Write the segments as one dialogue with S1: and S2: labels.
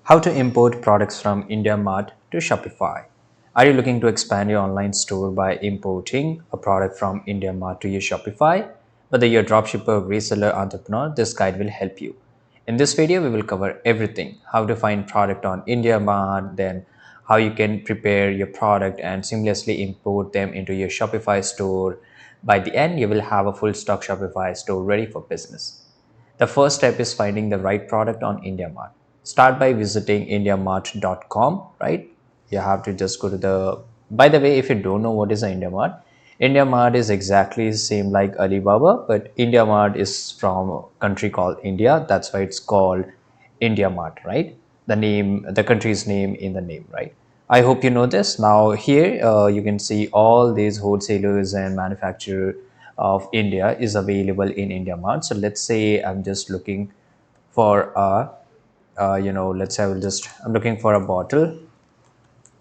S1: How to import products from Indiamart to Shopify. Are you looking to expand your online store by importing a product from Indiamart to your Shopify? Whether you're a dropshipper, reseller, entrepreneur, this guide will help you. In this video, we will cover everything: how to find product on Indiamart, then how you can prepare your product and seamlessly import them into your Shopify store. By the end, you will have a full stock Shopify store ready for business. The first step is finding the right product on IndiaMart. Start by visiting indiamart.com, right? You have to just go to the. By the way, if you don't know what is an IndiaMart, IndiaMart is exactly the same like Alibaba, but IndiaMart is from a country called India. That's why it's called IndiaMart, right? The name, the country's name in the name, right? I hope you know this. Now here you can see all these wholesalers and manufacturer of India is available in IndiaMart. So let's say I'm just looking for a, let's say I'm looking for a bottle,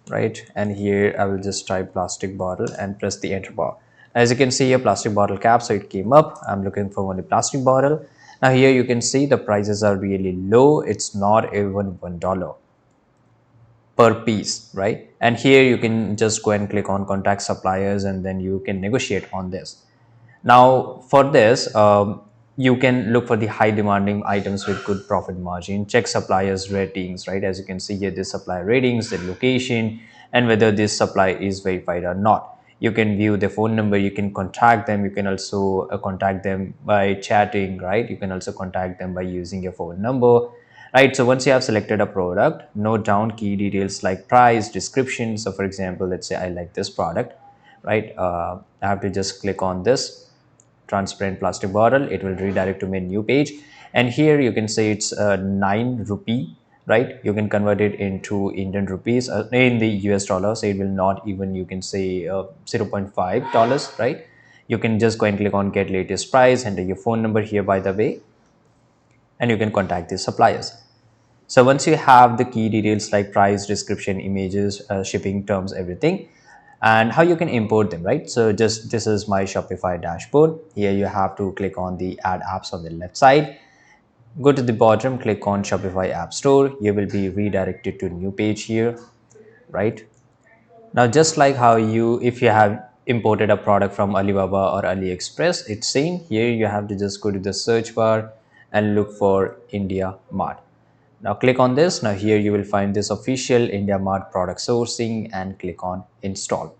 S1: right? And here I will just type plastic bottle and press the enter bar. As you can see, a plastic bottle cap, so it came up. I'm looking for only plastic bottle. Now here you can see the prices are really low. It's not even $1 per piece, right? And here you can just go and click on contact suppliers and then you can negotiate on this. Now for this, you can look for the high demanding items with good profit margin, check suppliers ratings, right? As you can see here, the supplier ratings, the location, and whether this supply is verified or not. You can view the phone number, you can contact them, you can also contact them by chatting, right? You can also contact them by using your phone number, right? So once you have selected a product, note down key details like price, description. So for example, let's say I like this product, right? I have to just click on this transparent plastic bottle. It will redirect to my new page, and here you can say it's 9 rupee, right? You can convert it into Indian rupees in the US dollar, so it will not even, you can say $0.5, right? You can just go and click on get latest price, enter your phone number here by the way, and you can contact the suppliers. So once you have the key details like price, description, images, shipping terms, everything, and how you can import them, right? So just this is my Shopify dashboard. Here you have to click on the add apps on the left side. Go to the bottom, click on Shopify App Store. You will be redirected to a new page here, right? Now, just like how if you have imported a product from Alibaba or AliExpress, it's same here. You have to just go to the search bar and look for India Mart. Now click on this. Now here you will find this official IndiaMart product sourcing and click on install.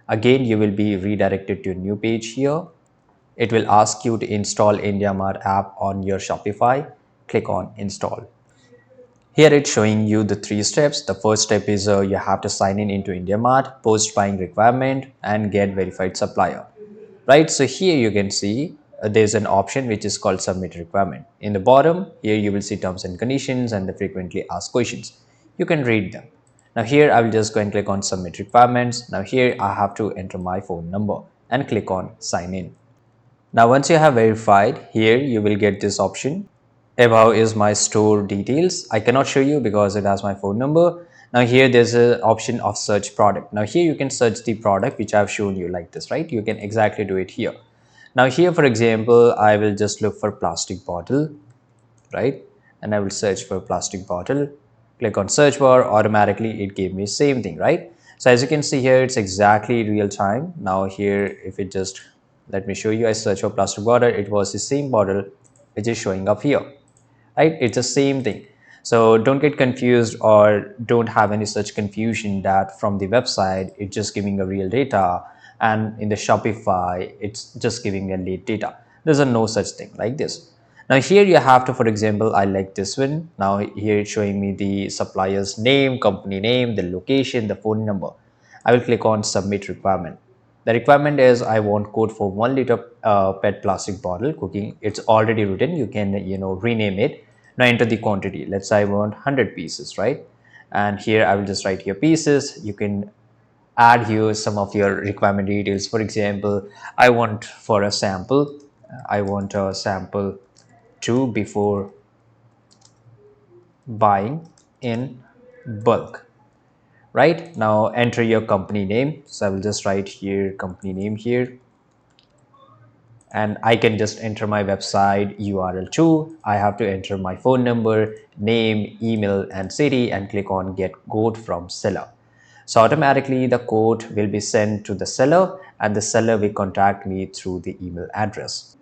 S1: Again, you will be redirected to a new page here. It will ask you to install IndiaMart app on your Shopify. Click on install. Here it's showing you the 3 steps. The first step is you have to sign in into IndiaMart, post buying requirement, and get verified supplier. Right, so here you can see there's an option which is called submit requirement. In the bottom here you will see terms and conditions and the frequently asked questions. You can read them. Now here I will just go and click on submit requirements. Now here I have to enter my phone number and click on sign in. Now once you have verified, here you will get this option. Above is my store details. I cannot show you because it has my phone number. Now here there's an option of search product. Now here you can search the product which I've shown you like this, right? You can exactly do it here. Now here, for example, I will just look for plastic bottle, right? And I will search for plastic bottle. Click on search bar, automatically it gave me same thing, right? So as you can see here, it's exactly real time. Now here, if it just, let me show you, I search for plastic bottle, it was the same bottle which is showing up here, right? It's the same thing. So don't get confused or don't have any such confusion that from the website it's just giving a real data and in the Shopify it's just giving a late data. There's a no such thing like this. Now here you have to, for example, I like this one. Now here it's showing me the supplier's name, company name, the location, the phone number. I will click on submit requirement. The requirement is I want code for 1 liter PET plastic bottle cooking. It's already written. You can rename it. Now enter the quantity. Let's say I want 100 pieces, right? And here I will just write here pieces. You can add here some of your requirement details. For example, I want for a sample. I want a sample 2 before buying in bulk. Right now, enter your company name. So I will just write here company name here. and I can just enter my website URL too. I have to enter my phone number, name, email, and city, and click on get code from seller. So automatically the code will be sent to the seller, and the seller will contact me through the email address.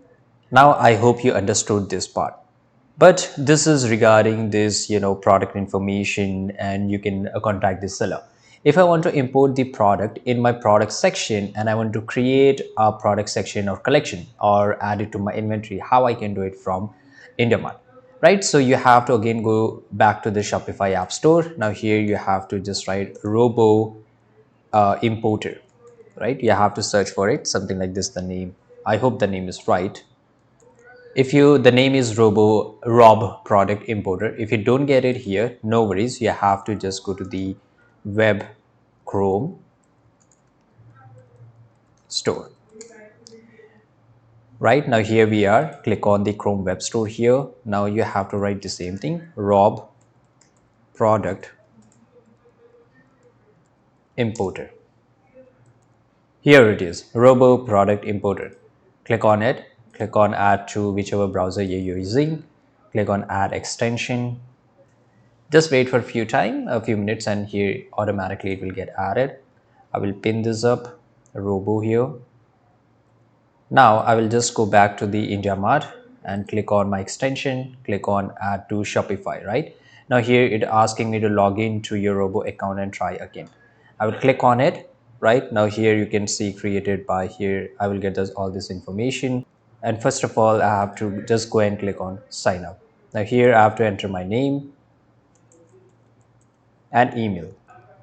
S1: Now I hope you understood this part. But this is regarding this, product information, and you can contact the seller. If I want to import the product in my product section and I want to create a product section or collection or add it to my inventory, how I can do it from Indiamart, right? So you have to again go back to the Shopify app store. Now here you have to just write robo importer, right? You have to search for it, something like this, the name. I hope the name is right. If you the name is rob product importer, if you don't get it here, no worries, you have to just go to the web Chrome store. Right now here we are, click on the Chrome web store here. Now you have to write the same thing, rob product importer. Here it is, robo product importer. Click on it, click on add to whichever browser you're using, click on add extension. Just wait for a few minutes, and here automatically it will get added. I will pin this up, robo here. Now I will just go back to the Indiamart and click on my extension, click on add to Shopify, right? Now here it asking me to log in to your robo account and try again. I will click on it, right? Now here you can see created by here. I will get all this information. And first of all, I have to just go and click on sign up. Now here I have to enter my name and email.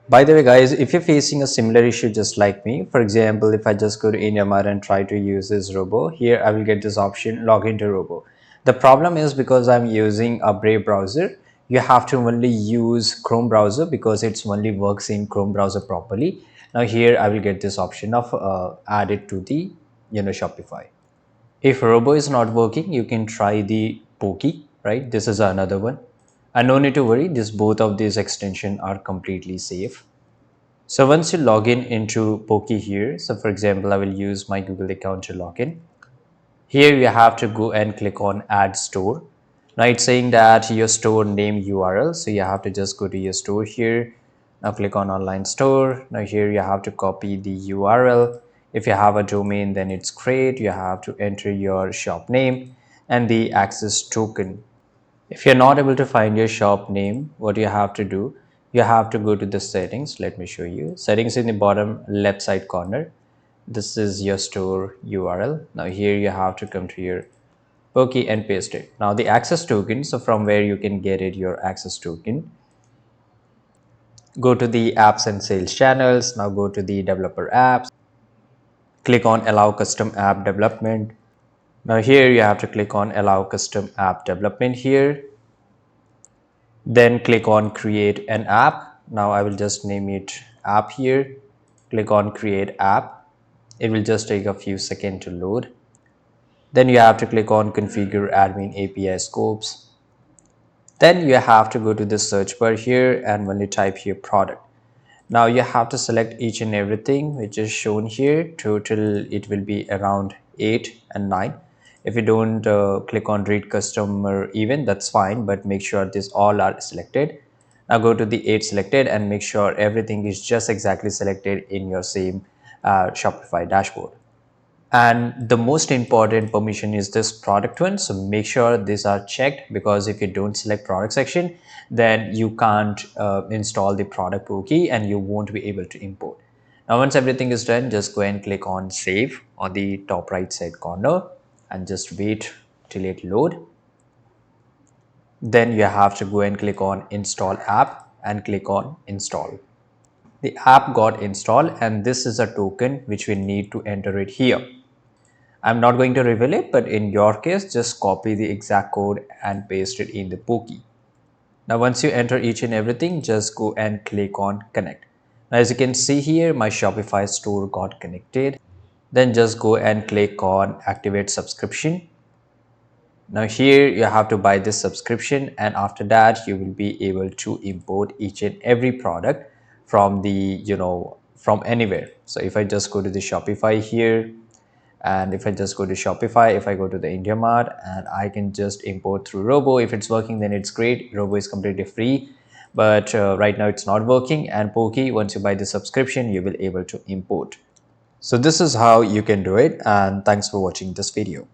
S1: By the way, guys, if you're facing a similar issue just like me, for example, if I just go to Indiamart and try to use this robo, here I will get this option, log into robo. The problem is because I'm using a Brave browser, you have to only use Chrome browser because it's only works in Chrome browser properly. Now here I will get this option of add it to the Shopify. If robo is not working, you can try the Pokey, right? This is another one. And no need to worry, this both of these extensions are completely safe. So once you log in into Pokey here, so for example, I will use my Google account to log in. Here you have to go and click on add store. Now it's saying that your store name URL. So you have to just go to your store here. Now click on online store. Now here you have to copy the URL. If you have a domain, then it's great. You have to enter your shop name and the access token. If you're not able to find your shop name, what you have to do, you have to go to the settings. Let me show you. Settings in the bottom left side corner. This is your store URL. Now here you have to come to your Pokey and paste it. Now the access token, so from where you can get it, your access token. Go to the apps and sales channels. Now go to the developer apps. Click on allow custom app development. Now here you have to click on allow custom app development here. Then click on create an app. Now I will just name it app here. Click on create app. It will just take a few seconds to load. Then you have to click on configure admin API scopes. Then you have to go to the search bar here and only type here product. Now you have to select each and everything which is shown here. Total it will be around 8 and 9. If you don't click on read customer event, that's fine, but make sure this all are selected. Now go to the 8 selected and make sure everything is just exactly selected in your same Shopify dashboard. And the most important permission is this product one, so make sure these are checked, because if you don't select product section, then you can't install the product cookie and you won't be able to import. Now once everything is done, just go and click on save on the top right side corner and just wait till it load. Then you have to go and click on install app and click on install. The app got installed, and this is a token which we need to enter it here. I'm not going to reveal it, but in your case, just copy the exact code and paste it in the Pokey. Now, once you enter each and everything, just go and click on connect. Now, as you can see here, my Shopify store got connected. Then just go and click on activate subscription. Now here you have to buy this subscription, and after that you will be able to import each and every product from the from anywhere. So if I just go to the Shopify here And if I just go to Shopify, if I go to the Indiamart, and I can just import through Robo. If it's working, then it's great. Robo is completely free, but right now it's not working. And Pokey, once you buy the subscription, you will able to import. So this is how you can do it, and thanks for watching this video.